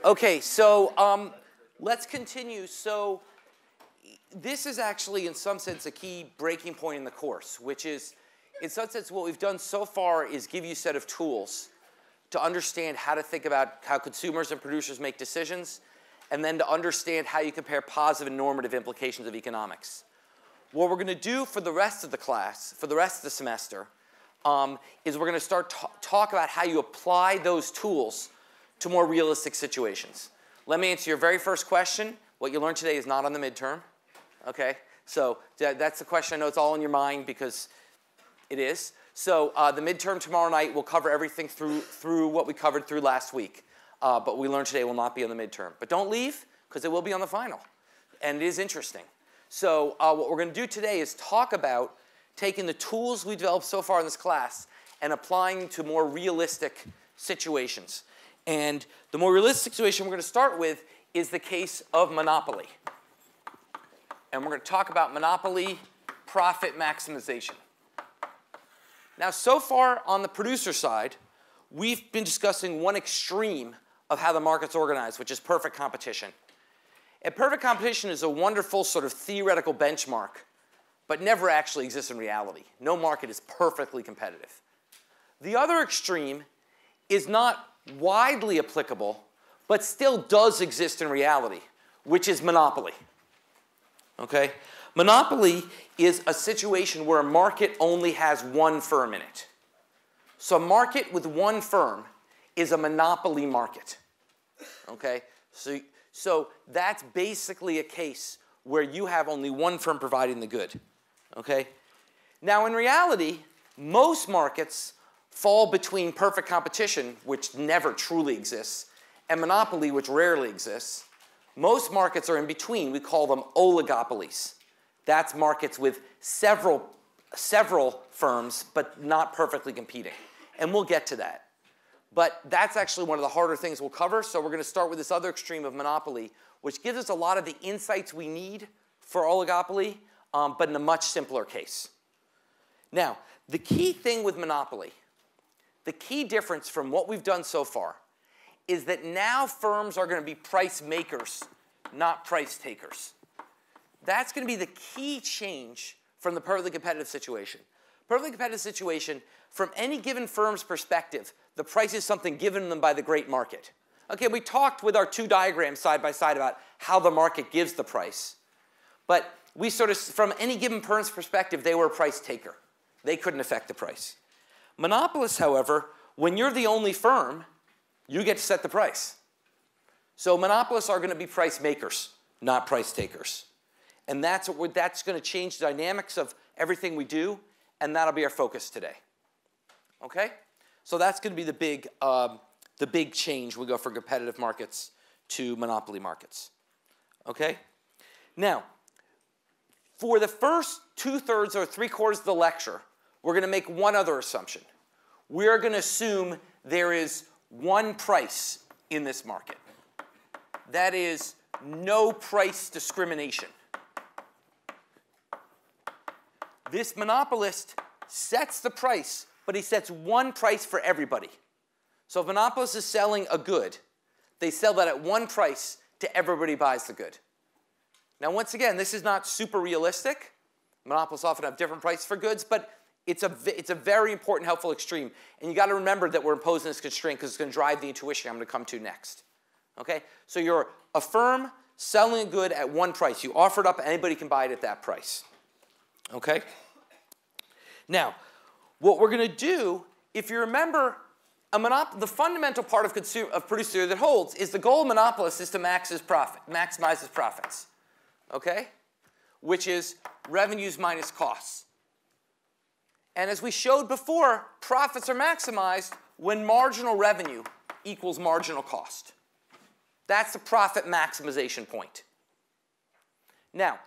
Okay, so let's continue. So this is actually, in some sense, a key breaking point in the course, which is, in some sense, what we've done so far is give you a set of tools to understand how to think about how consumers and producers make decisions, and then to understand how you compare positive and normative implications of economics. What we're going to do for the rest of the class, for the rest of the semester, is we're going to start talk about how you apply those tools to more realistic situations. Let me answer your very first question. What you learned today is not on the midterm. Okay? So that's the question. I know it's all in your mind because it is. So the midterm tomorrow night will cover everything through what we covered through last week. But what we learned today will not be on the midterm. But don't leave, because it will be on the final. And it is interesting. So what we're going to do today is talk about taking the tools we developed so far in this class and applying them to more realistic situations. And the more realistic situation we're going to start with is the case of monopoly. And we're going to talk about monopoly profit maximization. Now, so far on the producer side, we've been discussing one extreme of how the market's organized, which is perfect competition. And perfect competition is a wonderful sort of theoretical benchmark, but never actually exists in reality. No market is perfectly competitive. The other extreme is not widely applicable, but still does exist in reality, which is monopoly. Okay? Monopoly is a situation where a market only has one firm in it. So a market with one firm is a monopoly market. Okay? So that's basically a case where you have only one firm providing the good. Okay? Now in reality, most markets fall between perfect competition, which never truly exists, and monopoly, which rarely exists. Most markets are in between. We call them oligopolies. That's markets with several firms, but not perfectly competing. And we'll get to that. But that's actually one of the harder things we'll cover. So we're going to start with this other extreme of monopoly, which gives us a lot of the insights we need for oligopoly, but in a much simpler case. Now, the key thing with monopoly, the key difference from what we've done so far, is that now firms are going to be price makers, not price takers. That's going to be the key change from the perfectly competitive situation. Perfectly competitive situation, from any given firm's perspective, the price is something given them by the great market. Okay, we talked with our two diagrams side by side about how the market gives the price. But we sort of, from any given firm's perspective, they were a price taker. They couldn't affect the price. Monopolists, however, when you're the only firm, you get to set the price. So monopolists are going to be price makers, not price takers. And that's going to change the dynamics of everything we do, and that'll be our focus today. Okay? So that's going to be the big change. We go from competitive markets to monopoly markets. Okay? Now, for the first 2/3 or 3/4 of the lecture, we're going to make one other assumption. We're going to assume there is one price in this market. That is no price discrimination. This monopolist sets the price, but he sets one price for everybody. So if a monopolist is selling a good, they sell that at one price to everybody buys the good. Now once again, this is not super realistic. Monopolists often have different prices for goods, but it's a very important, helpful extreme. And you got to remember that we're imposing this constraint because it's going to drive the intuition I'm going to come to next. Okay? So you're a firm selling a good at one price. You offer it up, anybody can buy it at that price. Okay? Now, what we're going to do, if you remember, the fundamental part of producer theory that holds is the goal of monopolists is to maximize his profits. Okay? Which is revenues minus costs. And as we showed before, profits are maximized when marginal revenue equals marginal cost. That's the profit maximization point. Now,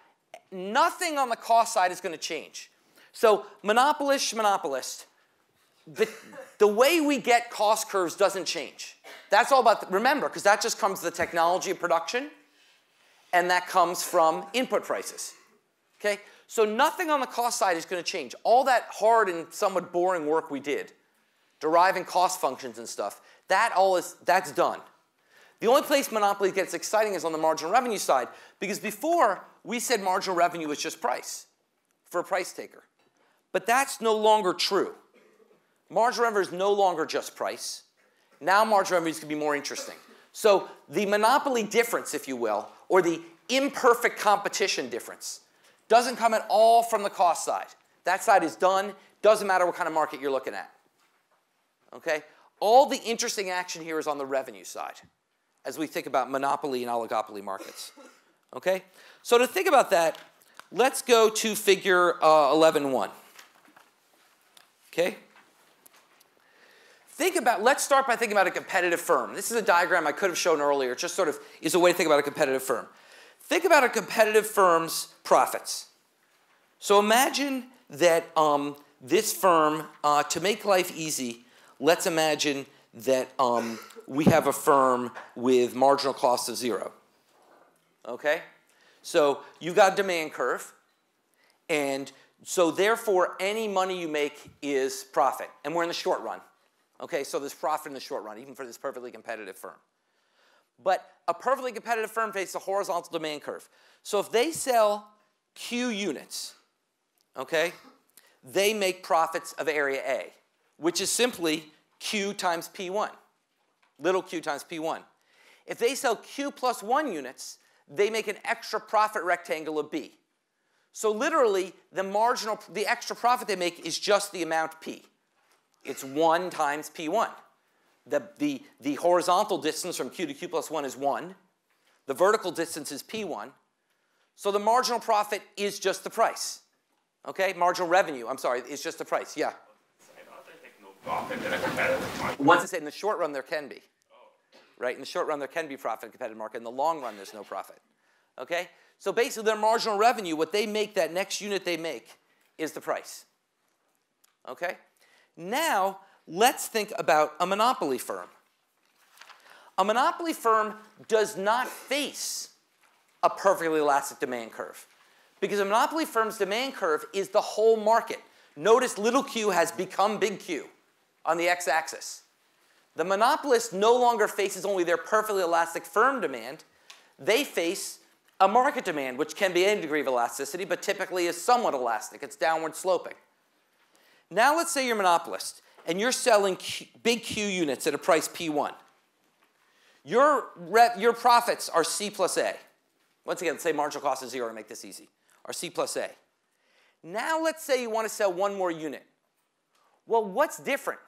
nothing on the cost side is going to change. So monopolist, the way we get cost curves doesn't change. That's all about, remember, because that just comes to the technology of production, and that comes from input prices. Okay? So nothing on the cost side is going to change. All that hard and somewhat boring work we did, deriving cost functions and stuff, that's done. The only place monopoly gets exciting is on the marginal revenue side, because before we said marginal revenue was just price for a price taker. But that's no longer true. Marginal revenue is no longer just price. Now marginal revenues can be more interesting. So the monopoly difference, if you will, or the imperfect competition difference, doesn't come at all from the cost side. That side is done. Doesn't matter what kind of market you're looking at. Okay? All the interesting action here is on the revenue side as we think about monopoly and oligopoly markets. Okay? So to think about that, let's go to figure 11.1. Okay? Let's start by thinking about a competitive firm. This is a diagram I could have shown earlier. It just sort of is a way to think about a competitive firm. Think about a competitive firm's profits. So imagine that this firm, to make life easy, let's imagine that we have a firm with marginal cost of 0. Okay? So you've got a demand curve, and so therefore any money you make is profit, and we're in the short run. Okay, so there's profit in the short run, even for this perfectly competitive firm. But a perfectly competitive firm faces a horizontal demand curve. So if they sell Q units, okay, they make profits of area A, which is simply Q times P1, little q times P1. If they sell Q plus 1 units, they make an extra profit rectangle of B. So literally, the extra profit they make is just the amount P. It's 1 times P1. The horizontal distance from Q to Q plus 1 is 1. The vertical distance is P1. So the marginal profit is just the price. Okay? Marginal revenue, I'm sorry, is just the price. Yeah? No profit in a competitive market. Once I say in the short run, there can be. Right? In the short run, there can be profit in a competitive market. In the long run, there's no profit. Okay? So basically, their marginal revenue, what they make, that next unit they make, is the price. Okay? Now, let's think about a monopoly firm. A monopoly firm does not face a perfectly elastic demand curve, because a monopoly firm's demand curve is the whole market. Notice little q has become big Q on the x-axis. The monopolist no longer faces only their perfectly elastic firm demand. They face a market demand, which can be any degree of elasticity, but typically is somewhat elastic. It's downward sloping. Now let's say you're a monopolist, and you're selling big Q units at a price P1. Your profits are C plus A. Once again, let's say marginal cost is 0 to make this easy, or C plus A. Now let's say you want to sell one more unit. Well, what's different?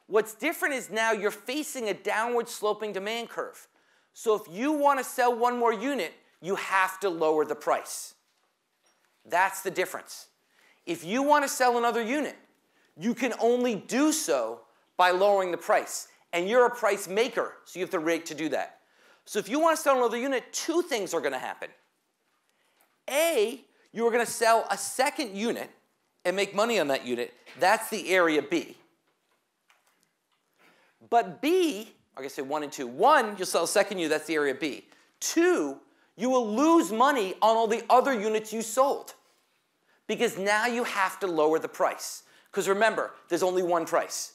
What's different is now you're facing a downward sloping demand curve. So if you want to sell one more unit, you have to lower the price. That's the difference. If you want to sell another unit, you can only do so by lowering the price. And you're a price maker, so you have the rate to do that. So if you want to sell another unit, 2 things are going to happen. A, you're going to sell a second unit and make money on that unit. That's the area B. But B, I guess say 1 and 2. 1, you'll sell a second unit, that's the area B. 2, you will lose money on all the other units you sold, because now you have to lower the price. Because remember, there's only one price.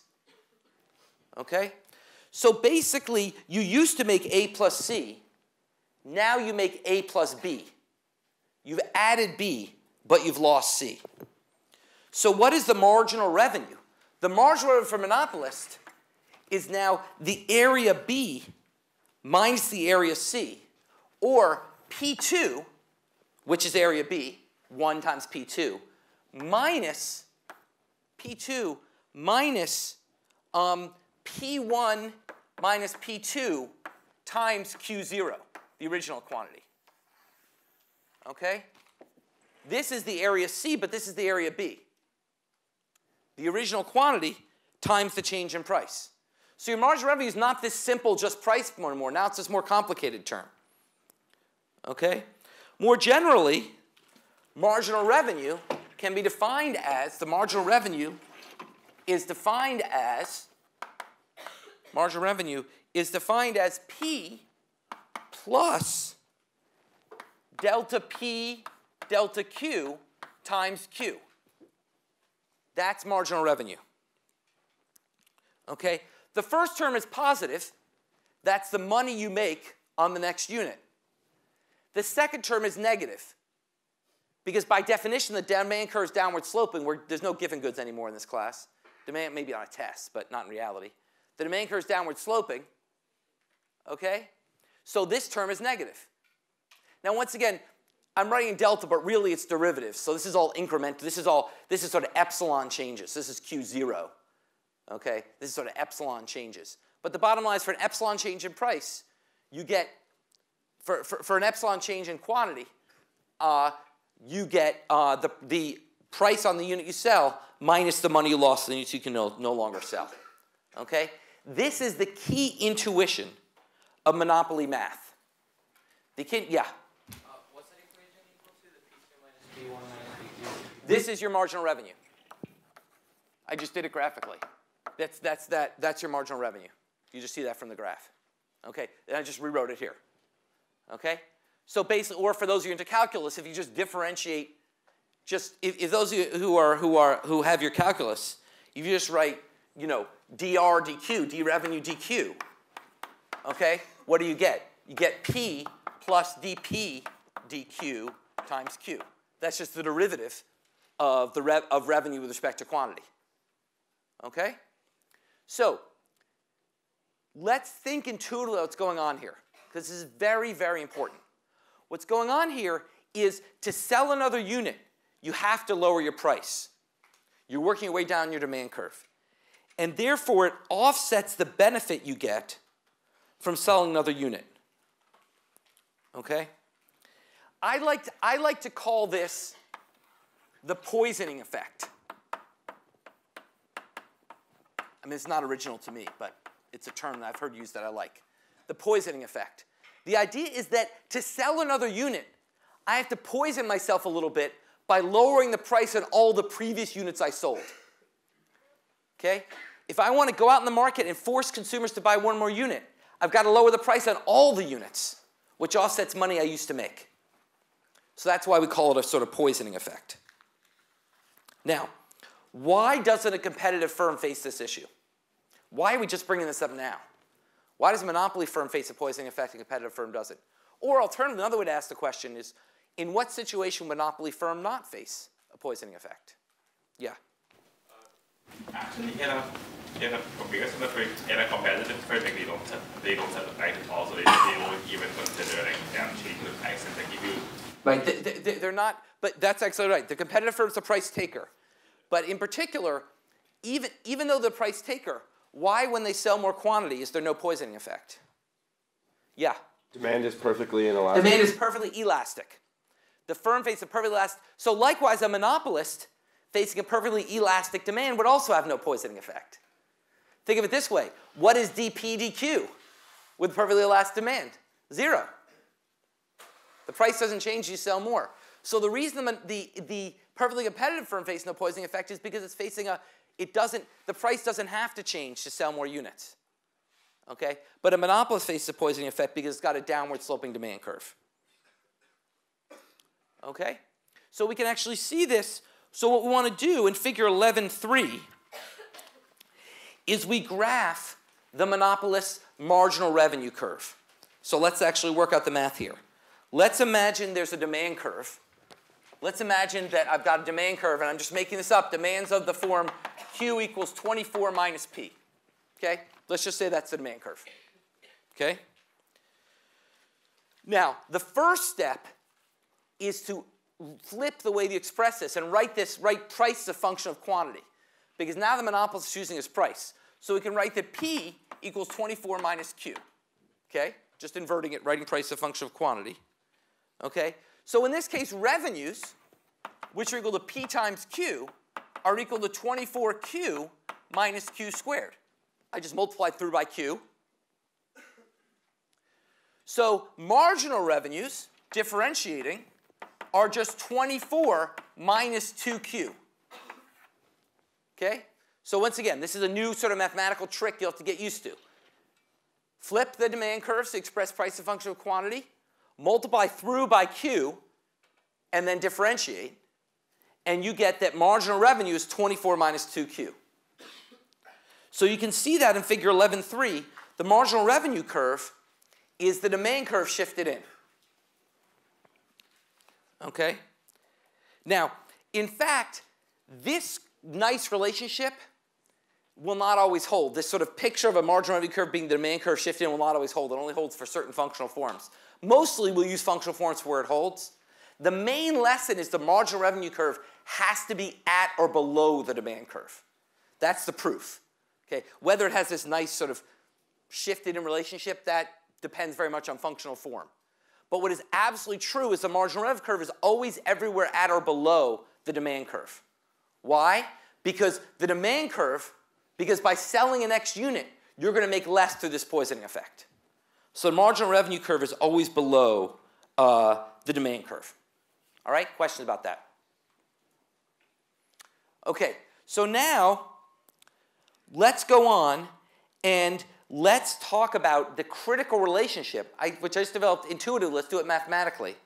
Okay? So basically, you used to make A plus C. Now you make A plus B. You've added B, but you've lost C. So what is the marginal revenue? The marginal revenue for monopolist is now the area B minus the area C, or P2, which is area B, 1 times P2, minus P2 minus P1 minus P2 times Q0, the original quantity. Okay? This is the area C, but this is the area B. The original quantity times the change in price. So your marginal revenue is not this simple, just price more and more. Now it's this more complicated term. Okay? More generally, marginal revenue can be defined as, the marginal revenue is defined as, P plus delta P delta Q times Q. That's marginal revenue. Okay? The first term is positive. That's the money you make on the next unit. The second term is negative. Because by definition, the demand curve is downward sloping, where there's no given goods anymore in this class. Demand may be on a test, but not in reality. The demand curve is downward sloping. Okay? So this term is negative. Now, once again, I'm writing in delta, but really it's derivatives. So this is all incremental. This is sort of epsilon changes. This is Q0. Okay? This is sort of epsilon changes. But the bottom line is, for an epsilon change in price, you get, for an epsilon change in quantity, you get the price on the unit you sell minus the money you lost on the units you can no longer sell. Okay? This is the key intuition of monopoly math. Yeah? What's that equation equal to? The P2 minus P1 minus P2? This is your marginal revenue. I just did it graphically. That's your marginal revenue. You just see that from the graph. Okay? And I just rewrote it here. Okay? So basically, or for those of you into calculus, if you just differentiate, if those of you who have your calculus, if you just write, you know, dr dq, d revenue dq, okay, what do you get? You get p plus dp dq times q. That's just the derivative of revenue with respect to quantity. Okay? So let's think intuitively what's going on here, because this is very, very important. What's going on here is, to sell another unit, you have to lower your price. You're working your way down your demand curve. And therefore, it offsets the benefit you get from selling another unit. Okay? I like to call this the poisoning effect. I mean, it's not original to me, but it's a term that I've heard used that I like. The poisoning effect. The idea is that to sell another unit, I have to poison myself a little bit by lowering the price on all the previous units I sold. Okay? If I want to go out in the market and force consumers to buy one more unit, I've got to lower the price on all the units, which offsets money I used to make. So that's why we call it a sort of poisoning effect. Now, why doesn't a competitive firm face this issue? Why are we just bringing this up now? Why does a monopoly firm face a poisoning effect and a competitive firm doesn't? Or alternatively, another way to ask the question is, in what situation would a monopoly firm not face a poisoning effect? Yeah? Actually, in a competitive firm, like they don't set the price at all, so they don't even consider like changing the price, and they give you. Right, they're not, but that's actually right. The competitive firm is the price taker. But in particular, even though they're the price taker, why, when they sell more quantity, is there no poisoning effect? Yeah? Demand is perfectly inelastic. Demand is perfectly elastic. The firm faces a perfectly elastic. So likewise, a monopolist facing a perfectly elastic demand would also have no poisoning effect. Think of it this way. What is dp dq with perfectly elastic demand? 0. The price doesn't change, you sell more. So the reason the perfectly competitive firm faces no poisoning effect is because it's facing the price doesn't have to change to sell more units. Okay? But a monopolist faces a poisoning effect because it's got a downward sloping demand curve. Okay? So we can actually see this. So what we want to do in figure 11.3 is we graph the monopolist's marginal revenue curve. So let's actually work out the math here. Let's imagine there's a demand curve. Let's imagine that I've got a demand curve, and I'm just making this up. Demands of the form Q equals 24 minus P. Okay? Let's just say that's the demand curve. Okay? Now, the first step is to flip the way you express this and write price as a function of quantity. Because now the monopolist is choosing his price. So we can write that P equals 24 minus Q. Okay? Just inverting it, writing price as a function of quantity. Okay? So in this case, revenues, which are equal to P times Q, are equal to 24Q minus Q squared. I just multiplied through by Q. So marginal revenues, differentiating, are just 24 minus 2Q. Okay? So once again, this is a new sort of mathematical trick you'll have to get used to. Flip the demand curves to express price as a function of quantity, multiply through by Q, and then differentiate, and you get that marginal revenue is 24 minus 2Q. So you can see that in figure 11.3, The marginal revenue curve is the demand curve shifted in. Okay? Now, in fact, this nice relationship will not always hold. This sort of picture of a marginal revenue curve being the demand curve shifted in will not always hold. It only holds for certain functional forms. Mostly we'll use functional forms where it holds. The main lesson is the marginal revenue curve has to be at or below the demand curve. That's the proof. Okay? Whether it has this nice sort of shifted in relationship, that depends very much on functional form. But what is absolutely true is the marginal revenue curve is always everywhere at or below the demand curve. Why? Because the demand curve, because by selling an X unit, you're going to make less through this poisoning effect. So the marginal revenue curve is always below the demand curve. All right? Questions about that? Okay, so now let's go on and let's talk about the critical relationship, which I just developed intuitively, let's do it mathematically,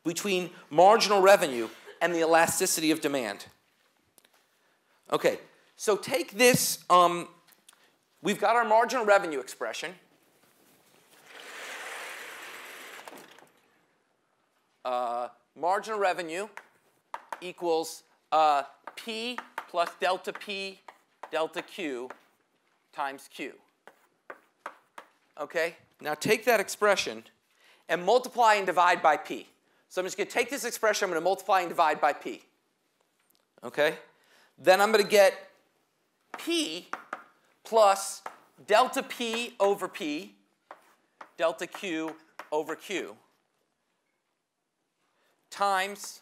between marginal revenue and the elasticity of demand. Okay, so take this, we've got our marginal revenue expression. Marginal revenue equals P plus delta P delta Q times Q. Okay, now take that expression and multiply and divide by P. So I'm just going to take this expression, I'm going to multiply and divide by P. Okay, then I'm going to get P plus delta P over P, delta Q over Q, times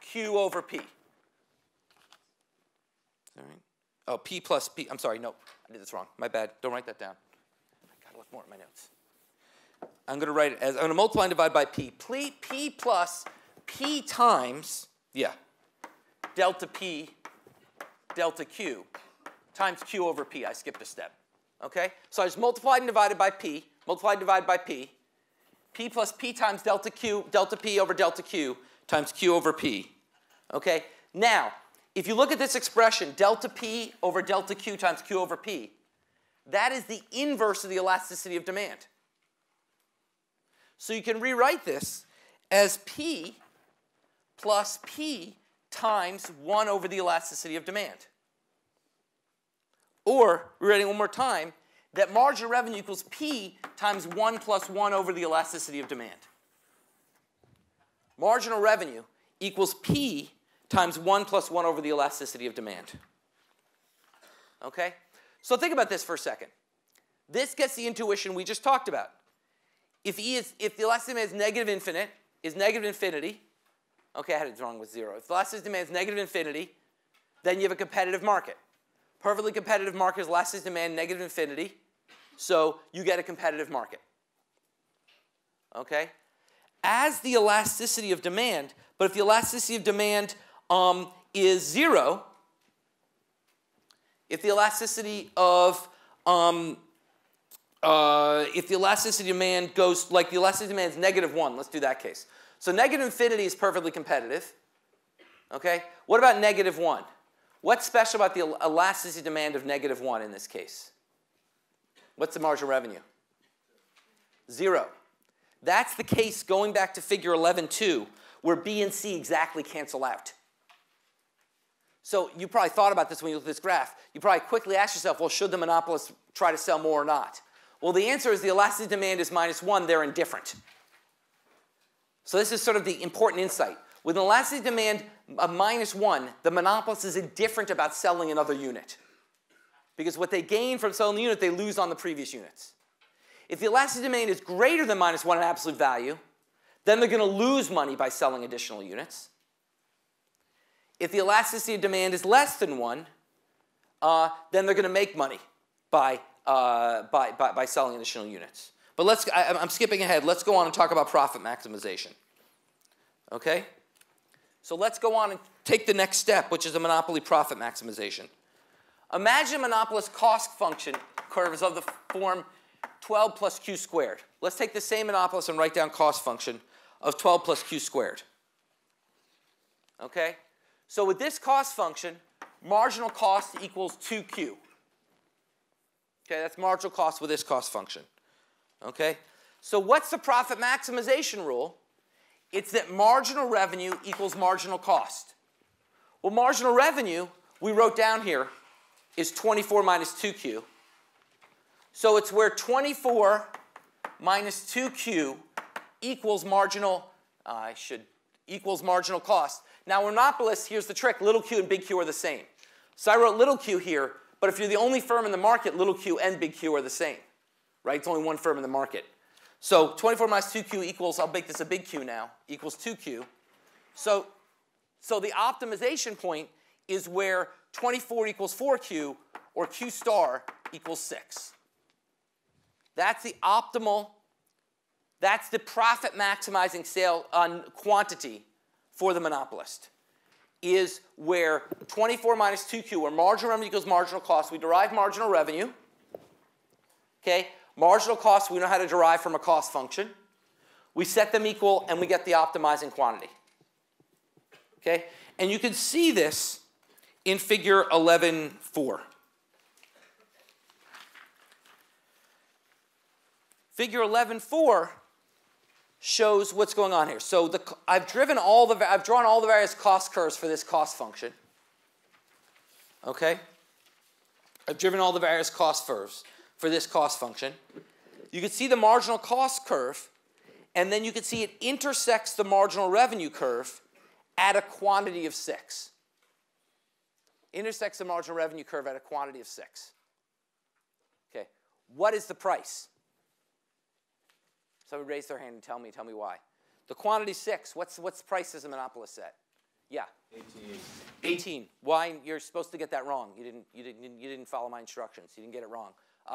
Q over P. All right. Oh, P plus P. I'm sorry, no, I did this wrong. My bad. Don't write that down. I gotta look more at my notes. I'm going to write it as, I'm going to multiply and divide by P. P plus P times, delta P, delta Q, times Q over P. I skipped a step. Okay? So I just multiplied and divided by P, multiplied and divided by P. P plus P times delta Q, delta P over delta Q, times Q over P. Okay? Now, if you look at this expression, delta P over delta Q times Q over P, that is the inverse of the elasticity of demand. So you can rewrite this as P plus P times 1 over the elasticity of demand. Or, rewriting one more time, that marginal revenue equals P times 1 plus 1 over the elasticity of demand. Marginal revenue equals P times 1 plus 1 over the elasticity of demand. Okay? So think about this for a second. This gets the intuition we just talked about. If the elasticity of demand is negative infinity, okay, I had it wrong with 0. If the elasticity of demand is negative infinity, then you have a competitive market. Perfectly competitive market is elasticity of demand negative infinity, so you get a competitive market. Okay? As the elasticity of demand, but if the elasticity of demand is 0, if the elasticity of demand goes, like the elasticity of demand is negative 1, let's do that case. So negative infinity is perfectly competitive. Okay? What about negative 1? What's special about the elasticity of demand of negative 1 in this case? What's the marginal revenue? 0. That's the case going back to figure 11.2, where B and C exactly cancel out. So you probably thought about this when you looked at this graph. You probably quickly asked yourself, well, should the monopolist try to sell more or not? Well, the answer is the elasticity of demand is -1. They're indifferent. So this is sort of the important insight. With an elasticity of demand of -1, the monopolist is indifferent about selling another unit. Because what they gain from selling the unit, they lose on the previous units. If the elasticity of demand is greater than -1 in absolute value, then they're going to lose money by selling additional units. If the elasticity of demand is less than 1, then they're going to make money by selling additional units. But I'm skipping ahead. Let's go on and talk about profit maximization. Okay? So let's go on and take the next step, which is a monopoly profit maximization. Imagine a monopolist cost function curve is of the form 12 plus q squared. Let's take the same monopolist and write down cost function of 12 plus q squared. Okay? So with this cost function, marginal cost equals 2q. Okay, that's marginal cost with this cost function. Okay? So what's the profit maximization rule? It's that marginal revenue equals marginal cost. Well, marginal revenue, we wrote down here, is 24 minus 2Q. So it's where 24 minus 2Q equals marginal, equals marginal cost. Now, monopolists, here's the trick. Little q and big Q are the same. So I wrote little q here, but if you're the only firm in the market, little q and big Q are the same. Right? It's only one firm in the market. So 24 minus 2Q equals, I'll make this a big Q now, equals 2Q. So the optimization point is where 24 equals 4Q, or Q star equals 6. That's the optimal, that's the profit maximizing sale on quantity for the monopolist, is where 24 minus 2Q, where marginal revenue equals marginal cost. We derive marginal revenue. Okay? Marginal cost we know how to derive from a cost function. We set them equal, and we get the optimizing quantity. Okay? And you can see this in figure 11.4. Figure 11.4 shows what's going on here. So I've drawn all the various cost curves for this cost function. Okay? I've driven all the various cost curves for this cost function. You can see the marginal cost curve, and then you can see it intersects the marginal revenue curve at a quantity of 6. Intersects the marginal revenue curve at a quantity of 6. Okay, what is the price? Somebody raise their hand and tell me why. The quantity 6, what's the price does a monopolist set? Yeah. 18. 18. Why? You're supposed to get that wrong. You didn't follow my instructions. You didn't get it wrong.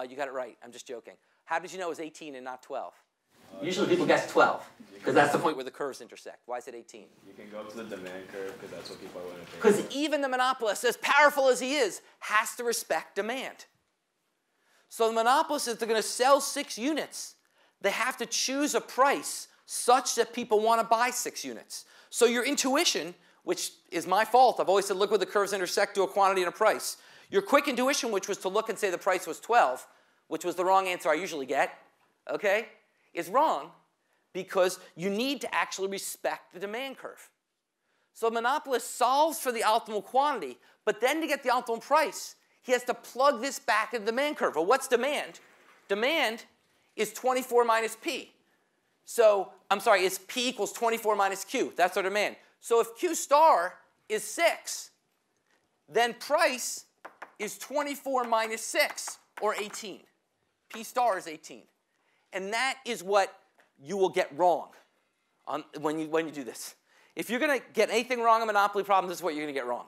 You got it right. I'm just joking. How did you know it was 18 and not 12? Usually people guess 12, because that's the point where the curves intersect. Why is it 18? You can go to the demand curve because that's what people are going to pay. Because even the monopolist, as powerful as he is, has to respect demand. So the monopolist, if they're going to sell 6 units, they have to choose a price such that people want to buy 6 units. So your intuition, which is my fault, I've always said look where the curves intersect to a quantity and a price. Your quick intuition, which was to look and say the price was 12, which was the wrong answer I usually get, okay, is wrong because you need to actually respect the demand curve. So a monopolist solves for the optimal quantity, but then to get the optimal price, he has to plug this back in the demand curve. Well, what's demand? Demand is 24 minus P. So, I'm sorry, it's P equals 24 minus Q. That's our demand. So if Q star is 6, then price is 24 minus 6, or 18. P star is 18. And that is what you will get wrong when you do this. If you're going to get anything wrong in a monopoly problem, this is what you're going to get wrong.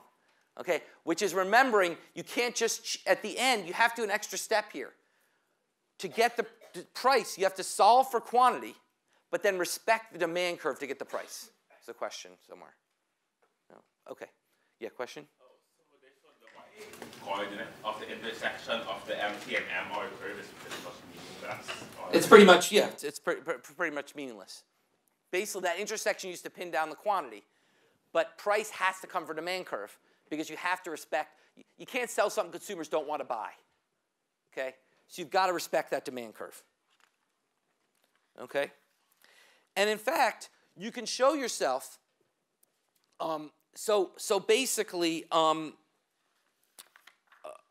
Okay? Which is remembering you can't just, at the end, you have to do an extra step here. To get the price, you have to solve for quantity, but then respect the demand curve to get the price. There's a question somewhere. No? Okay. Yeah, question? Coordinate of the intersection of the MT and MR curve is pretty much meaningless. It's pretty much, yeah, it's pretty much meaningless. Basically, that intersection used to pin down the quantity, but price has to come from demand curve because you have to respect, you can't sell something consumers don't want to buy, okay? So you've got to respect that demand curve, okay? And in fact, you can show yourself, so basically,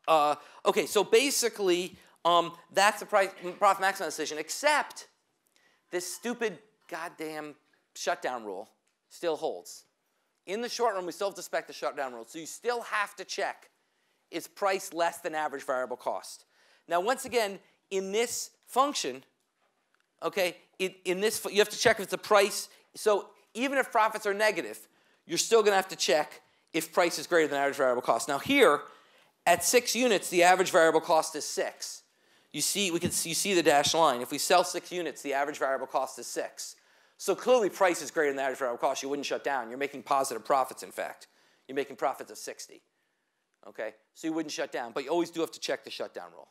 okay, so basically, that's the profit maximization decision, except this stupid goddamn shutdown rule still holds. In the short run, we still have to respect the shutdown rule. So you still have to check, is price less than average variable cost? Now, once again, in this function, okay, in this, you have to check if it's a price. So even if profits are negative, you're still going to have to check if price is greater than average variable cost. Now here, at 6 units, the average variable cost is 6. You see, you see the dashed line. If we sell 6 units, the average variable cost is 6. So clearly, price is greater than the average variable cost. You wouldn't shut down. You're making positive profits, in fact. You're making profits of 60. Okay? So you wouldn't shut down. But you always do have to check the shutdown rule.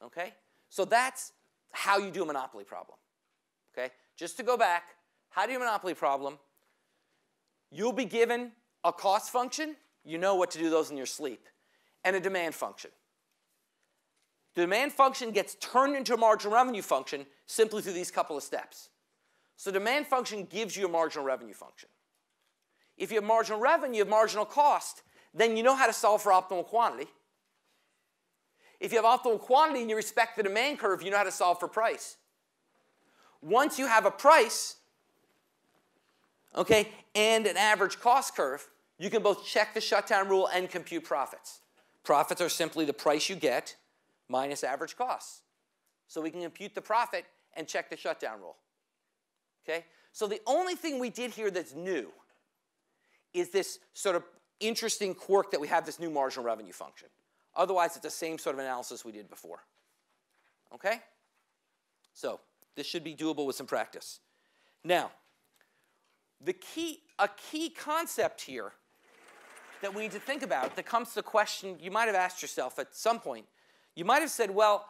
Okay? So that's how you do a monopoly problem. Okay? Just to go back, how do you do a monopoly problem? You'll be given a cost function. You know what to do those in your sleep. And a demand function. The demand function gets turned into a marginal revenue function simply through these couple of steps. So demand function gives you a marginal revenue function. If you have marginal revenue, you have marginal cost, then you know how to solve for optimal quantity. If you have optimal quantity and you respect the demand curve, you know how to solve for price. Once you have a price, okay, and an average cost curve, you can both check the shutdown rule and compute profits. Profits are simply the price you get minus average costs. So we can compute the profit and check the shutdown rule. Okay? So the only thing we did here that's new is this sort of interesting quirk that we have this new marginal revenue function. Otherwise, it's the same sort of analysis we did before. Okay? So this should be doable with some practice. Now, a key concept here that we need to think about that comes to the question you might have asked yourself at some point. You might have said, well,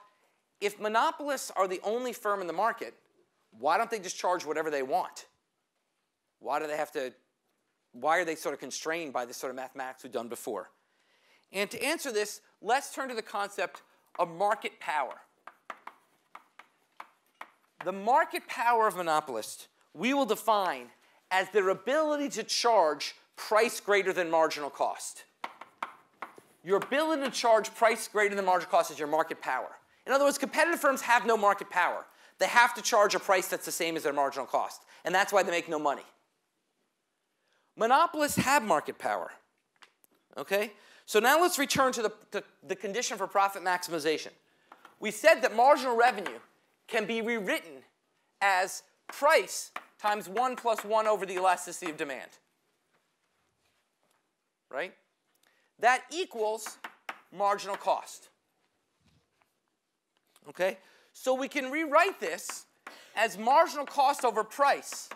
if monopolists are the only firm in the market, why don't they just charge whatever they want? Why are they sort of constrained by this sort of mathematics we've done before? And to answer this, let's turn to the concept of market power. The market power of monopolists we will define as their ability to charge price greater than marginal cost. Your ability to charge price greater than marginal cost is your market power. In other words, competitive firms have no market power. They have to charge a price that's the same as their marginal cost, and that's why they make no money. Monopolists have market power. Okay? So now let's return to the condition for profit maximization. We said that marginal revenue can be rewritten as price times 1 plus 1 over the elasticity of demand. Right? That equals marginal cost. Okay? So we can rewrite this as marginal cost over price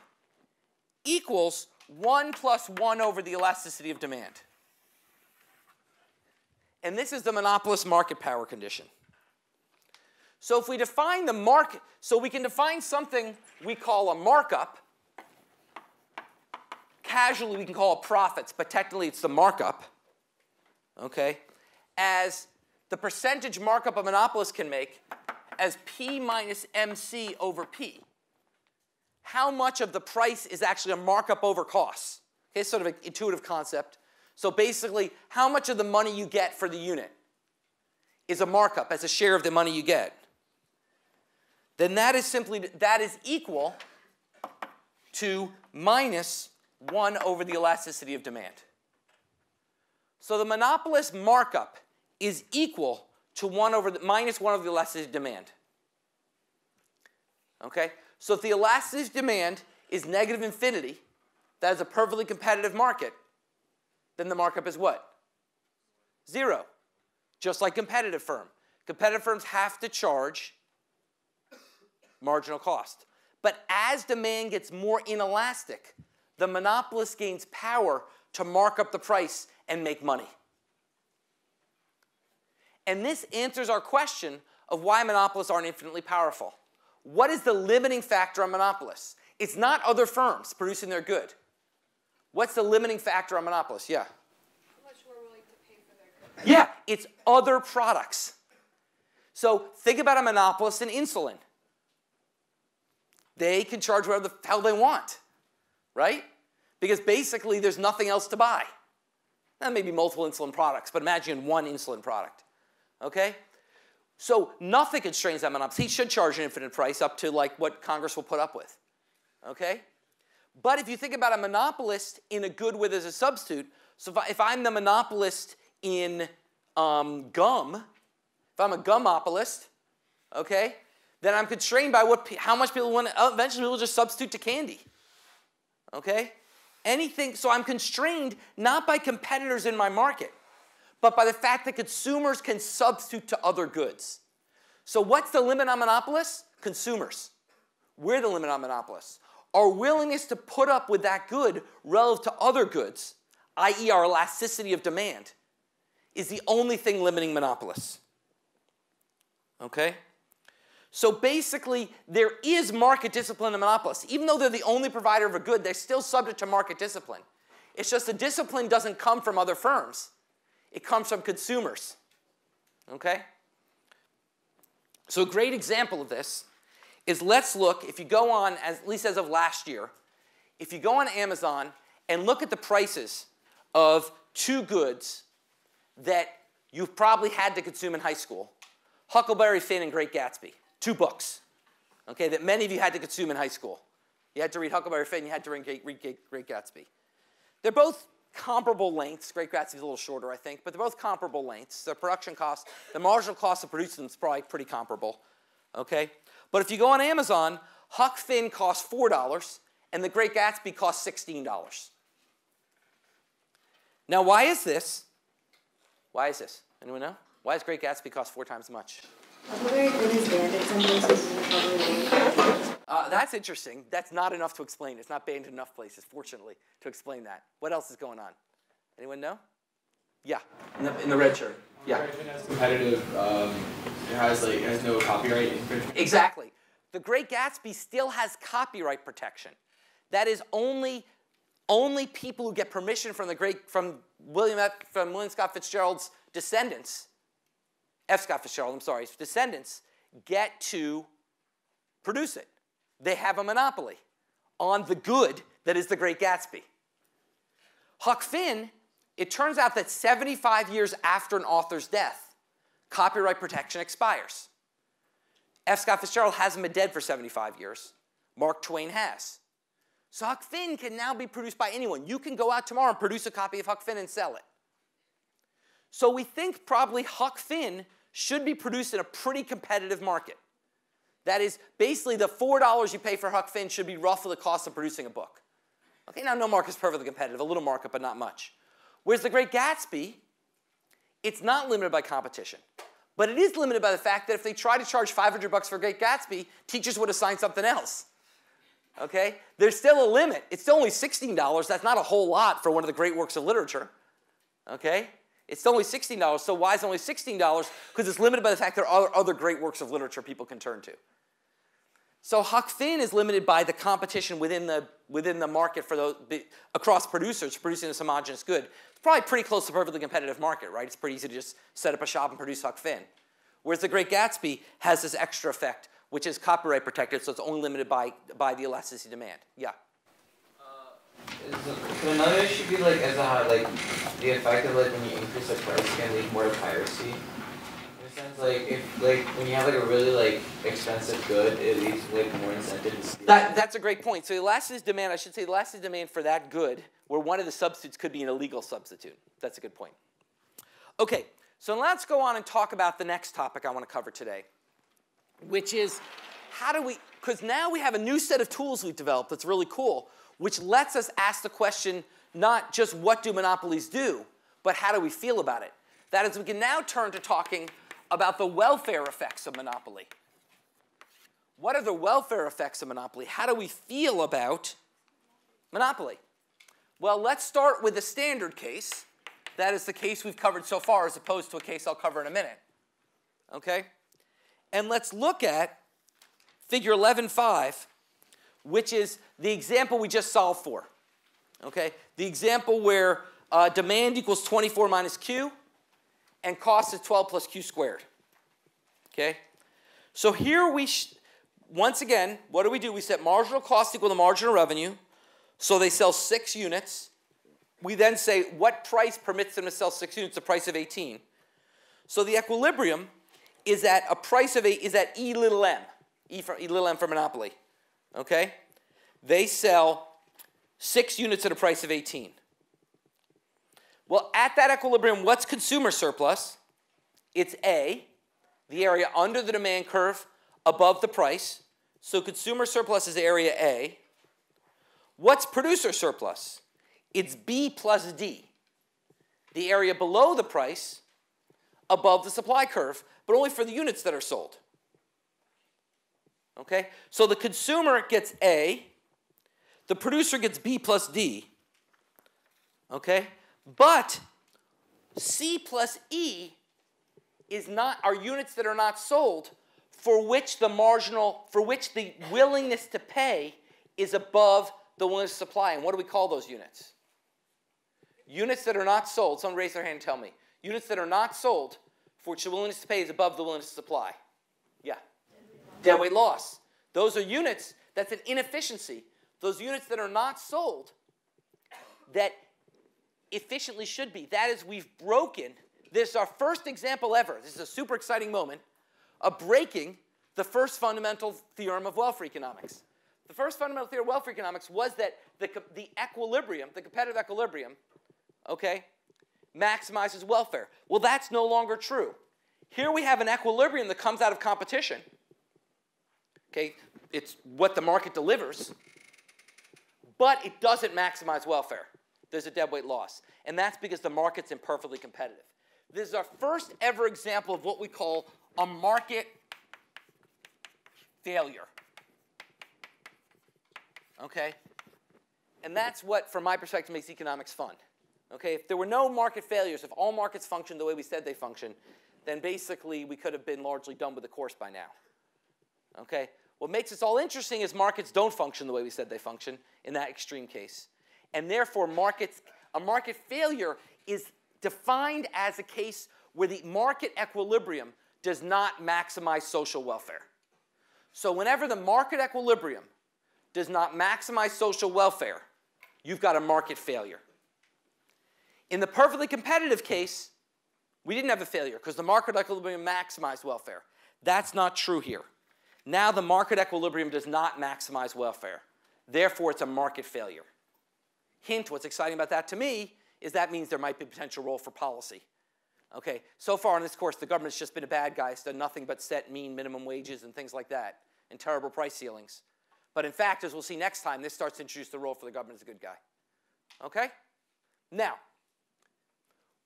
equals 1 plus 1 over the elasticity of demand. And this is the monopolist market power condition. So if we define the market, so we can define something we call a markup. Casually we can call it profits, but technically it's the markup. Okay? As the percentage markup a monopolist can make as P minus MC over P. How much of the price is actually a markup over costs? Okay, it's sort of an intuitive concept. So basically, how much of the money you get for the unit is a markup as a share of the money you get. Then that is equal to minus 1 over the elasticity of demand. So the monopolist markup is equal to minus 1 over the elasticity of demand. Okay? So if the elasticity of demand is negative infinity, that is a perfectly competitive market, then the markup is what? 0. Just like competitive firm. Competitive firms have to charge marginal cost. But as demand gets more inelastic, the monopolist gains power to mark up the price and make money. And this answers our question of why monopolists aren't infinitely powerful. What is the limiting factor on monopolists? It's not other firms producing their good. What's the limiting factor on monopolists? Yeah? How much we're willing to pay for their goods. Yeah, it's other products. So think about a monopolist in insulin. They can charge whatever the hell they want, right? Because basically there's nothing else to buy. Now, maybe multiple insulin products, but imagine one insulin product, okay? So nothing constrains that monopolist. He should charge an infinite price up to like what Congress will put up with, okay? But if you think about a monopolist in a good with as a substitute, so if I'm the monopolist in gum, if I'm a gummopolist, okay, then I'm constrained by how much people want to, eventually people will just substitute to candy, okay? Anything, so I'm constrained not by competitors in my market, but by the fact that consumers can substitute to other goods. So what's the limit on monopolists? Consumers. We're the limit on monopolists. Our willingness to put up with that good relative to other goods, i.e. our elasticity of demand, is the only thing limiting monopolists. Okay? So basically, there is market discipline in monopolists. Even though they're the only provider of a good, they're still subject to market discipline. It's just the discipline doesn't come from other firms. It comes from consumers. Okay? So a great example of this is, let's look, if you go on, at least as of last year, if you go on Amazon and look at the prices of 2 goods that you've probably had to consume in high school, Huckleberry Finn and Great Gatsby, 2 books, okay, that many of you had to consume in high school. You had to read Huckleberry Finn, you had to read Great Gatsby. They're both comparable lengths. Great Gatsby's a little shorter, I think, but they're both comparable lengths. The production cost, the marginal cost of producing them is probably pretty comparable, okay? But if you go on Amazon, Huck Finn costs $4, and the Great Gatsby costs $16. Now, why is this? Why is this? Anyone know? Why does Great Gatsby cost 4 times as much? Huckleberry Finn is banned in some places and probably That's interesting. That's not enough to explain. It's not banned in enough places, fortunately, to explain that. What else is going on? Anyone know? Yeah, in the red shirt. Yeah. It's competitive. It has no copyright infringement. Exactly. The Great Gatsby still has copyright protection. That is only people who get permission from William Scott Fitzgerald's descendants, F. Scott Fitzgerald, I'm sorry, descendants, get to produce it. They have a monopoly on the good that is the Great Gatsby. Huck Finn, it turns out that 75 years after an author's death, copyright protection expires. F. Scott Fitzgerald hasn't been dead for 75 years. Mark Twain has. So Huck Finn can now be produced by anyone. You can go out tomorrow and produce a copy of Huck Finn and sell it. So we think probably Huck Finn should be produced in a pretty competitive market. That is, basically the $4 you pay for Huck Finn should be roughly the cost of producing a book. Okay, now no market is perfectly competitive, a little market, but not much. Whereas the Great Gatsby, it's not limited by competition. But it is limited by the fact that if they try to charge $500 for Great Gatsby, teachers would assign something else. Okay? There's still a limit. It's still only $16. That's not a whole lot for one of the great works of literature. Okay? It's only $16. So why is it only $16? Because it's limited by the fact there are other great works of literature people can turn to. So Huck Finn is limited by the competition within the market for those across producers producing this homogeneous good. It's probably pretty close to a perfectly competitive market, right? It's pretty easy to just set up a shop and produce Huck Finn. Whereas the Great Gatsby has this extra effect, which is copyright protected, so it's only limited by the elasticity of demand. Yeah. Could another issue be like the effect of when you increase the price can lead more to piracy? In a sense, if when you have a really expensive good, it leads to more incentive to steal. That's a great point. So the elasticity of demand, I should say, the elasticity of demand for that good, where one of the substitutes could be an illegal substitute. That's a good point. Okay, so let's go on and talk about the next topic I want to cover today, which is because now we have a new set of tools we've developed that's really cool, which lets us ask the question, not just what do monopolies do, but how do we feel about it? That is, we can now turn to talking about the welfare effects of monopoly. What are the welfare effects of monopoly? How do we feel about monopoly? Well, let's start with the standard case. That is the case we've covered so far, as opposed to a case I'll cover in a minute. Okay? And let's look at figure 11.5, which is the example we just solved for. Okay? The example where demand equals 24 minus Q, and cost is 12 plus Q squared. Okay? So here once again, what do? We set marginal cost equal to marginal revenue. So they sell 6 units. We then say what price permits them to sell 6 units, the price of 18. So the equilibrium is at a price of is at E little m. E little m for monopoly. Okay? They sell 6 units at a price of 18. Well, at that equilibrium, what's consumer surplus? It's A, the area under the demand curve above the price. So consumer surplus is area A. What's producer surplus? It's B plus D, the area below the price above the supply curve, but only for the units that are sold. Okay? So the consumer gets A, the producer gets B plus D. Okay? But C plus E are units that are not sold for which the willingness to pay is above the willingness to supply. And what do we call those units? Units that are not sold. Someone raise their hand and tell me. Units that are not sold for which the willingness to pay is above the willingness to supply. Yeah. Deadweight loss. Those are units, that's an inefficiency. Those units that are not sold that efficiently should be. That is, we've broken, this is our first example ever, this is a super exciting moment, of breaking the first fundamental theorem of welfare economics. The first fundamental theorem of welfare economics was that the equilibrium, the competitive equilibrium, okay, maximizes welfare. Well, that's no longer true. Here we have an equilibrium that comes out of competition. Okay, it's what the market delivers, but it doesn't maximize welfare. There's a deadweight loss, and that's because the market's imperfectly competitive. This is our first ever example of what we call a market failure. Okay? And that's what, from my perspective, makes economics fun. Okay? If there were no market failures, if all markets functioned the way we said they function, then basically we could have been largely done with the course by now. Okay? What makes this all interesting is markets don't function the way we said they function in that extreme case. And therefore, a market failure is defined as a case where the market equilibrium does not maximize social welfare. So whenever the market equilibrium does not maximize social welfare, you've got a market failure. In the perfectly competitive case, we didn't have a failure because the market equilibrium maximized welfare. That's not true here. Now the market equilibrium does not maximize welfare. Therefore, it's a market failure. Hint, what's exciting about that to me is that means there might be a potential role for policy. Okay, so far in this course, the government's just been a bad guy. It's done nothing but set mean minimum wages and things like that, and terrible price ceilings. But in fact, as we'll see next time, this starts to introduce the role for the government as a good guy. Okay? Now,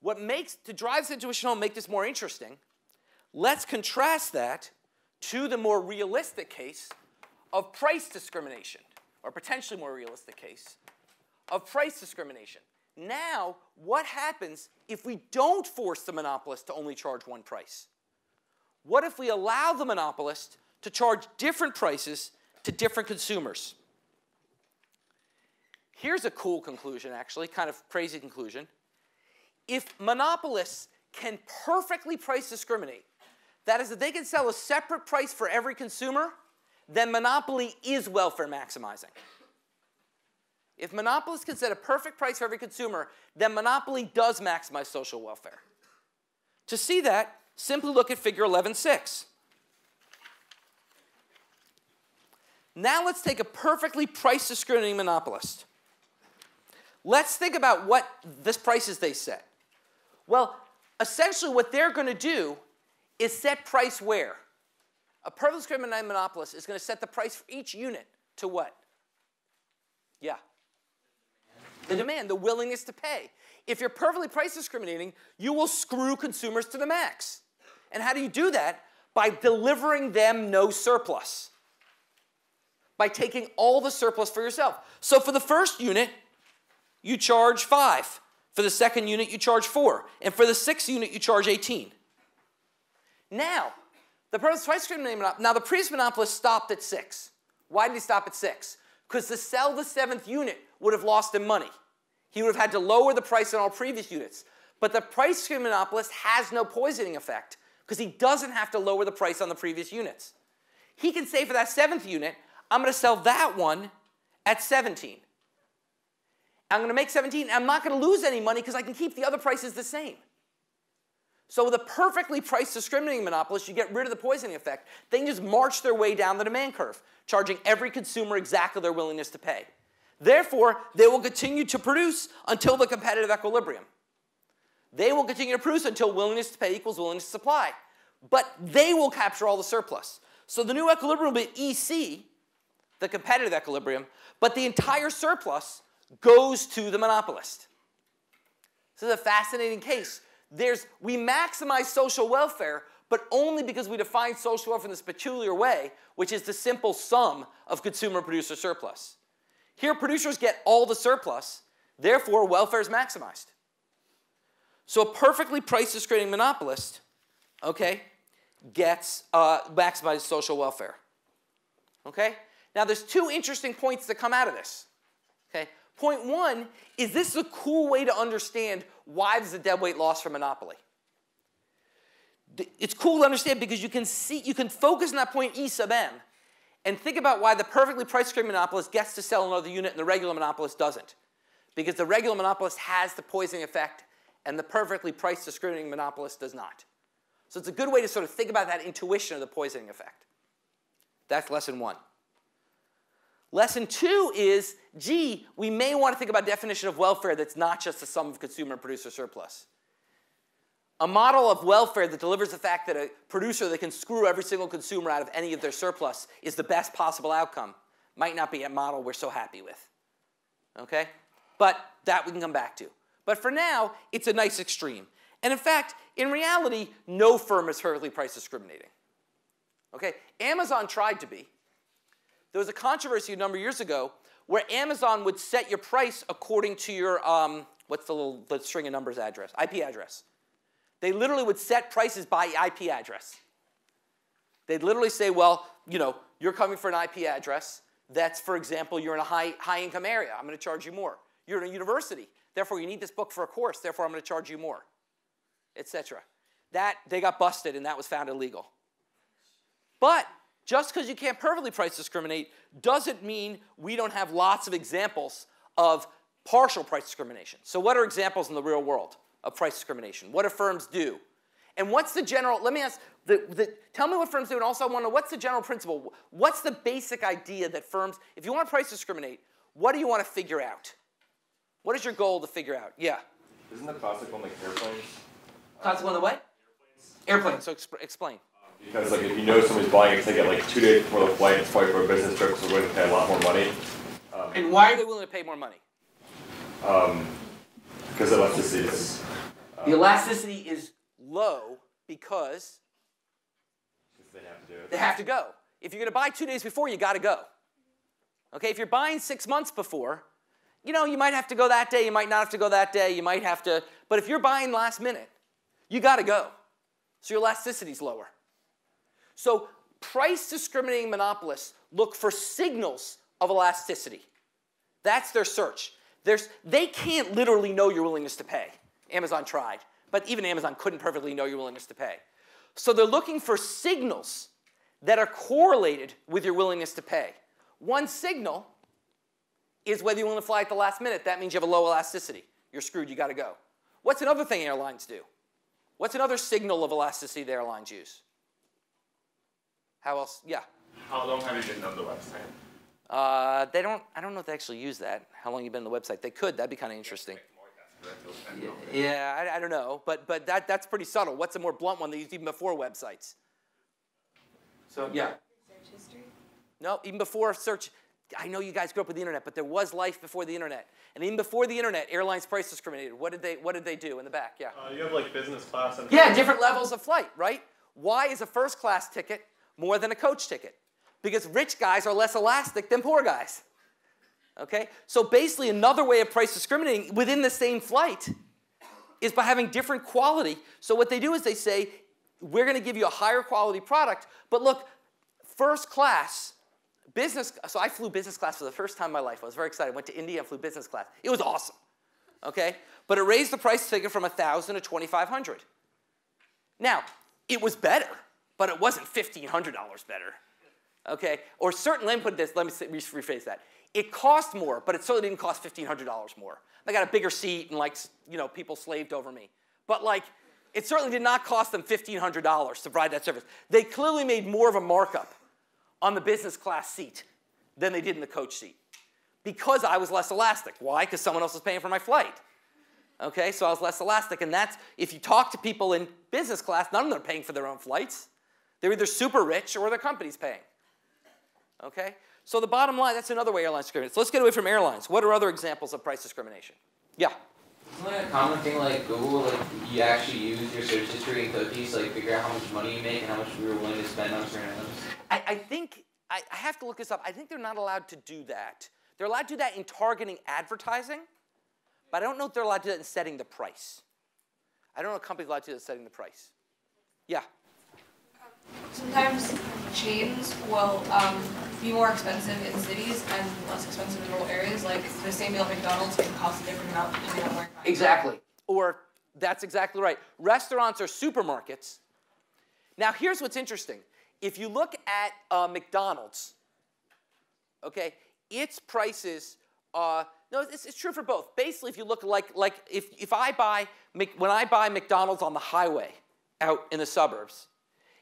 to drive this intuition home, make this more interesting, let's contrast that to the more realistic case of price discrimination, or potentially more realistic case of price discrimination. Now, what happens if we don't force the monopolist to only charge one price? What if we allow the monopolist to charge different prices to different consumers? Here's a cool conclusion, actually, kind of crazy conclusion. If monopolists can perfectly price discriminate, that is, if they can sell a separate price for every consumer, then monopoly is welfare maximizing. If monopolists can set a perfect price for every consumer, then monopoly does maximize social welfare. To see that, simply look at figure 11.6. Now let's take a perfectly price discriminating monopolist. Let's think about what the prices they set. Well, essentially what they're going to do is set price where? A perfectly discriminating monopolist is going to set the price for each unit to what? Yeah. The demand, the willingness to pay. If you're perfectly price discriminating, you will screw consumers to the max. And how do you do that? By delivering them no surplus. By taking all the surplus for yourself. So for the first unit, you charge 5. For the second unit, you charge 4. And for the sixth unit, you charge 18. Now, the price discriminating monopolist, now the previous monopolist stopped at 6. Why did he stop at 6? Because to sell the 7th unit would have lost him money. He would have had to lower the price on all previous units. But the price discriminating monopolist has no poisoning effect because he doesn't have to lower the price on the previous units. He can say for that 7th unit, I'm going to sell that one at 17. I'm going to make 17, and I'm not going to lose any money because I can keep the other prices the same. So with a perfectly price discriminating monopolist, you get rid of the poisoning effect. They can just march their way down the demand curve, charging every consumer exactly their willingness to pay. Therefore, they will continue to produce until the competitive equilibrium. They will continue to produce until willingness to pay equals willingness to supply. But they will capture all the surplus. So the new equilibrium will be EC, the competitive equilibrium, but the entire surplus goes to the monopolist. This is a fascinating case. We maximize social welfare, but only because we define social welfare in this peculiar way, which is the simple sum of consumer-producer surplus. Here, producers get all the surplus. Therefore, welfare is maximized. So a perfectly price discriminating monopolist, okay, maximizes social welfare. Okay? Now, there's two interesting points that come out of this. Okay? Point one is this is a cool way to understand why there's a deadweight loss for monopoly. it's cool to understand because you can see, you can focus on that point E sub m and think about why the perfectly price discriminating monopolist gets to sell another unit and the regular monopolist doesn't. Because the regular monopolist has the poisoning effect and the perfectly price discriminating monopolist does not. So it's a good way to sort of think about that intuition of the poisoning effect. That's lesson 1. Lesson 2 is, gee, we may want to think about definition of welfare that's not just the sum of consumer and producer surplus. A model of welfare that delivers the fact that a producer that can screw every single consumer out of any of their surplus is the best possible outcome might not be a model we're so happy with. Okay? But that we can come back to. But for now, it's a nice extreme. And in fact, in reality, no firm is perfectly price discriminating. Okay? Amazon tried to be. There was a controversy a number of years ago where Amazon would set your price according to your, what's the string of numbers address? IP address. They literally would set prices by IP address. They'd literally say, well, you know, you're coming for an IP address. That's, for example, you're in a high income area. I'm going to charge you more. You're in a university. Therefore, you need this book for a course. Therefore, I'm going to charge you more, etc. That, they got busted, and that was found illegal. But just because you can't perfectly price discriminate doesn't mean we don't have lots of examples of partial price discrimination. So what are examples in the real world of price discrimination? What do firms do? And what's the general, let me ask, tell me what firms do, and also I want to know what's the general principle? What's the basic idea that firms, if you want to price discriminate, what do you want to figure out? What is your goal to figure out? Yeah? Isn't the classic one like airplanes? Classic one the what? Airplanes, so explain. Because like if you know somebody's buying a ticket like 2 days before the flight, it's probably for a business trip, so they're willing to pay a lot more money. And why are they willing to pay more money? Because elasticity is... the elasticity is low because they have to do it. They have to go. If you're going to buy 2 days before, you got to go. Okay, if you're buying 6 months before, you know, you might have to go that day, you might not have to go that day, you might have to, but if you're buying last minute, you got to go. So your elasticity is lower. So price discriminating monopolists look for signals of elasticity. That's their search. They can't literally know your willingness to pay. Amazon tried, but even Amazon couldn't perfectly know your willingness to pay. So they're looking for signals that are correlated with your willingness to pay. One signal is whether you're willing to fly at the last minute. That means you have a low elasticity. You're screwed, you got to go. What's another thing airlines do? What's another signal of elasticity the airlines use? How else? Yeah? How long have you been on the website? I don't know if they actually use that. How long have you been on the website? They could. That'd be kind of interesting. Yeah, I don't know. But that's pretty subtle. What's a more blunt one they used even before websites? So, yeah. Search history? No, even before search. I know you guys grew up with the internet, but there was life before the internet. And even before the internet, airlines price discriminated. What did they do in the back? Yeah. You have like business class and different levels of flight, right? Why is a first class ticket more than a coach ticket? Because rich guys are less elastic than poor guys. Okay? So basically another way of price discriminating within the same flight is by having different quality. So what they do is they say, we're going to give you a higher quality product, but look, first class, business, so I flew business class for the first time in my life. I was very excited. I went to India and flew business class. It was awesome. Okay? But it raised the price ticket from $1,000 to $2,500. Now, it was better, but it wasn't $1,500 better. Okay? Or certainly, let me put this, let me rephrase that. It cost more, but it certainly didn't cost $1,500 more. I got a bigger seat and like, you know, people slaved over me. But like, it certainly did not cost them $1,500 to provide that service. They clearly made more of a markup on the business class seat than they did in the coach seat because I was less elastic. Why? Because someone else was paying for my flight. Okay, so I was less elastic, and that's, if you talk to people in business class, none of them are paying for their own flights. They're either super rich or their company's paying. Okay, so the bottom line, that's another way airlines discriminate. So let's get away from airlines. What are other examples of price discrimination? Yeah? Isn't like a common thing like Google, like you actually use your search history and cookies to like figure out how much money you make and how much you're willing to spend on certain items? I think, I have to look this up. I think they're not allowed to do that. They're allowed to do that in targeting advertising, but I don't know if they're allowed to do that in setting the price. I don't know if companies are allowed to do that in setting the price. Yeah? Sometimes chains will be more expensive in cities and less expensive in rural areas. Like the same meal at McDonald's can cost a different amount depending on where you're buying. Exactly. Or that's exactly right. Restaurants or supermarkets Now here's what's interesting. If you look at McDonald's, okay, its prices, no, it's true for both. Basically, if you look like if I buy, when I buy McDonald's on the highway out in the suburbs,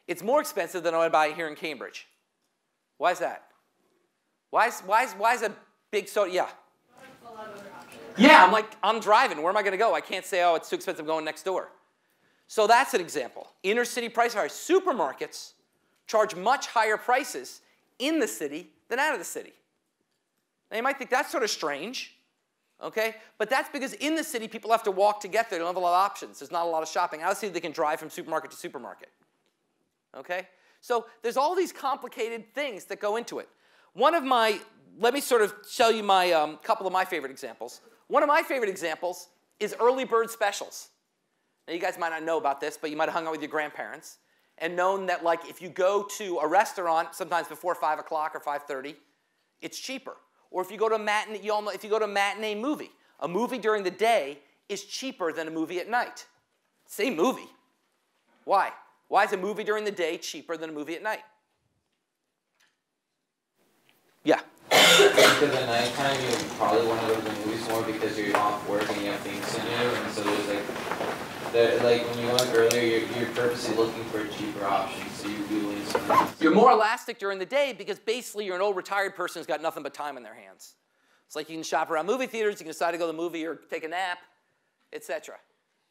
it's more expensive than when I buy it here in Cambridge. Why is that? Why is a big soda, yeah? Yeah, I'm driving. Where am I going to go? I can't say, oh, it's too expensive going next door. So that's an example. Inner city price higher. Supermarkets charge much higher prices in the city than out of the city. Now you might think that's sort of strange, okay? But that's because in the city, people have to walk to get there. They don't have a lot of options. There's not a lot of shopping. Out of the city, they can drive from supermarket to supermarket, okay? So there's all these complicated things that go into it. Let me sort of show you my couple of my favorite examples. One of my favorite examples is early bird specials. Now you guys might not know about this, but you might have hung out with your grandparents and known that like if you go to a restaurant sometimes before 5 o'clock or 5:30, it's cheaper. Or if you go to a matinee, you all know if you go to a matinee movie, a movie during the day is cheaper than a movie at night. Same movie. Why? Why is a movie during the day cheaper than a movie at night? Yeah. Because at nighttime you probably want to go to the movies more because you're off work and you have things to do, and so there's like when you went earlier, you're purposely looking for a cheaper option, so you do lose some. You're more elastic during the day because basically you're an old retired person who's got nothing but time in their hands. It's like you can shop around movie theaters, you can decide to go to the movie or take a nap, etc.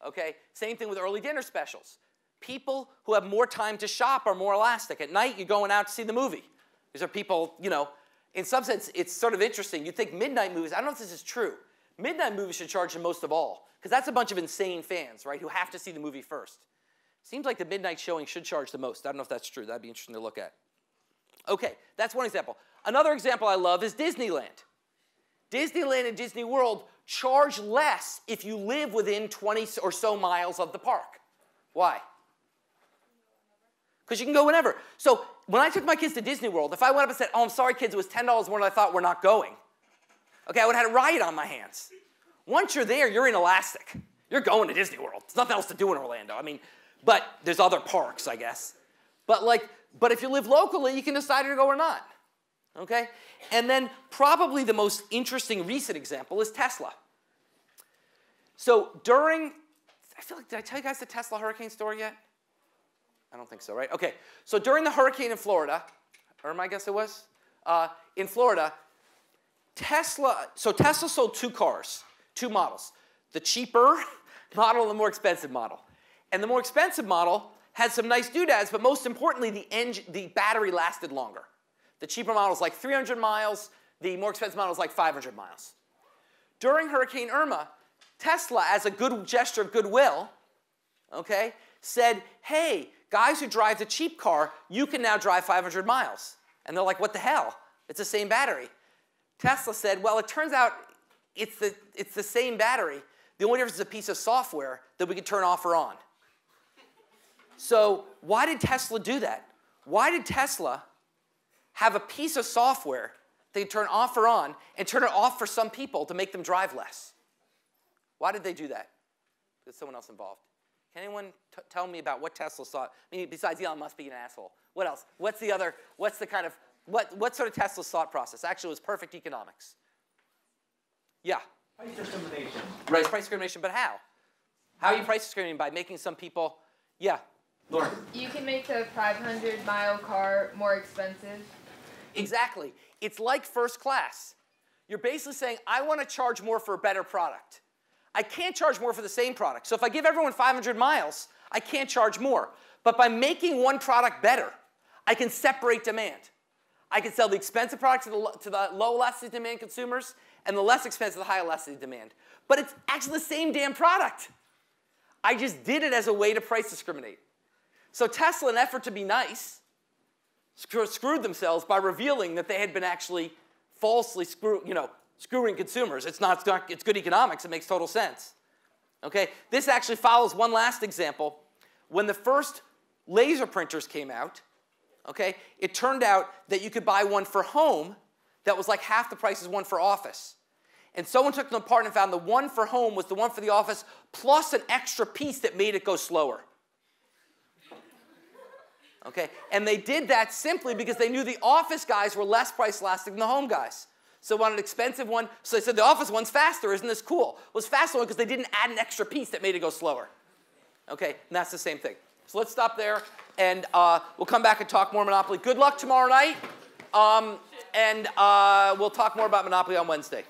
Okay? Same thing with early dinner specials. People who have more time to shop are more elastic. At night, you're going out to see the movie. These are people, you know, in some sense, it's sort of interesting. You'd think midnight movies, I don't know if this is true. Midnight movies should charge the most of all, because that's a bunch of insane fans, right, who have to see the movie first. Seems like the midnight showing should charge the most. I don't know if that's true. That'd be interesting to look at. Okay, that's one example. Another example I love is Disneyland. Disneyland and Disney World charge less if you live within 20 or so miles of the park. Why? Because you can go whenever. So when I took my kids to Disney World, if I went up and said, oh, I'm sorry, kids, it was $10 more than I thought, we're not going. Okay, I would have had a riot on my hands. Once you're there, you're inelastic. You're going to Disney World. There's nothing else to do in Orlando. I mean, but there's other parks, I guess. But if you live locally, you can decide to go or not. Okay? And then probably the most interesting recent example is Tesla. So I feel like, did I tell you guys the Tesla hurricane story yet? I don't think so, right? Okay, so during the hurricane in Florida, or I guess it was, in Florida, Tesla sold two cars, two models, the cheaper model and the more expensive model. And the more expensive model had some nice doodads, but most importantly, the battery lasted longer. The cheaper model is like 300 miles, the more expensive model is like 500 miles. During Hurricane Irma, Tesla, as a good gesture of goodwill, okay, said, hey, guys who drive the cheap car, you can now drive 500 miles. And they're like, what the hell? It's the same battery. Tesla said, well, it turns out it's the same battery. The only difference is a piece of software that we can turn off or on. So why did Tesla do that? Why did Tesla have a piece of software they could turn off or on and turn it off for some people to make them drive less? Why did they do that? There's someone else involved. Can anyone tell me about what Tesla thought? I mean, besides Elon Musk being an asshole. What else? What sort of Tesla's thought process? Actually, it was perfect economics. Yeah? Price discrimination. Right, price discrimination, but how? How are you price discriminating? By making some people, yeah, Lauren? You can make a 500-mile car more expensive. Exactly. It's like first class. You're basically saying, I want to charge more for a better product. I can't charge more for the same product. So if I give everyone 500 miles, I can't charge more. But by making one product better, I can separate demand. I can sell the expensive product to the low elasticity demand consumers and the less expensive, the high elasticity demand. But it's actually the same damn product. I just did it as a way to price discriminate. So Tesla, in an effort to be nice, screwed themselves by revealing that they had been actually falsely screwing consumers. It's good economics. It makes total sense. Okay? This actually follows one last example. When the first laser printers came out, okay, it turned out that you could buy one for home that was like half the price as one for office. And someone took them apart and found the one for home was the one for the office plus an extra piece that made it go slower. Okay? And they did that simply because they knew the office guys were less price elastic than the home guys. So they wanted an expensive one, so they said the office one's faster, isn't this cool? Well, it's faster because they didn't add an extra piece that made it go slower. Okay, and that's the same thing. So let's stop there, and we'll come back and talk more Monopoly. Good luck tomorrow night, and we'll talk more about Monopoly on Wednesday.